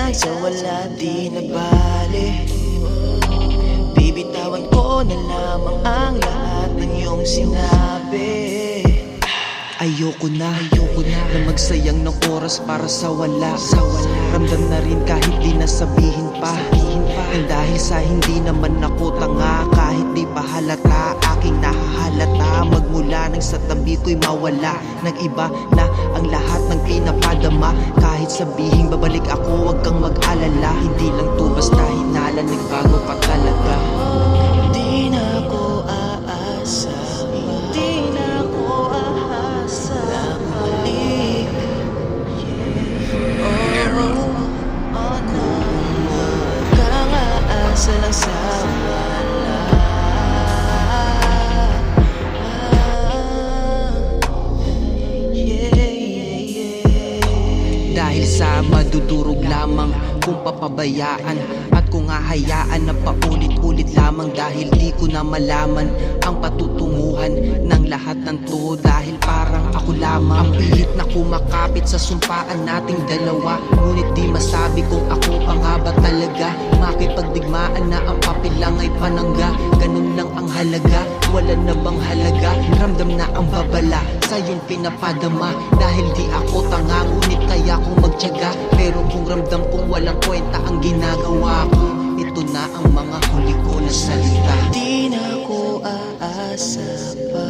hanggang sa wala di na bale. Bibitawan ko na lamang ang lahat ng iyong sinabi. Ayoko na magsayang ng oras para sa wala. Ramdam na rin kahit di nasabihin pa. And dahil sa hindi naman ako tanga, kahit di pa halata, aking nahahalata. Magmula nang sa tabi ko'y mawala, nag-iba na ang lahat ng pinapadama. Kahit sabihin babalik ako, wag kang mag-alala. Hindi lang to basta hinala, nagbago pa talaga. Di na ako aasa, di na ako aasa na bumalik. Oh no, kang aasa lang sa wala. Dahil sa madudurog lamang kung papabayaan at kung hahayaan na paulit-ulit lamang. Dahil di ko na malaman ang patutunguhan ng lahat ng to. Dahil parang ako lamang ang pilit na kumakapit sa sumpaan nating dalawa. Ngunit di masabi kung ako pa nga ba talaga. Makipagdigmaan na ang papel lang ay panangga. Ganun lang ang halaga, wala na bang halaga? Ramdam na ang babala sa iyong pinapadama. Dahil di ako tanga, ngunit kaya kong magtiyaga. Pero kung ramdam kong walang kwenta ang ginagawa ko, ito na ang mga huli ko na salita. Di na ako aasa pa.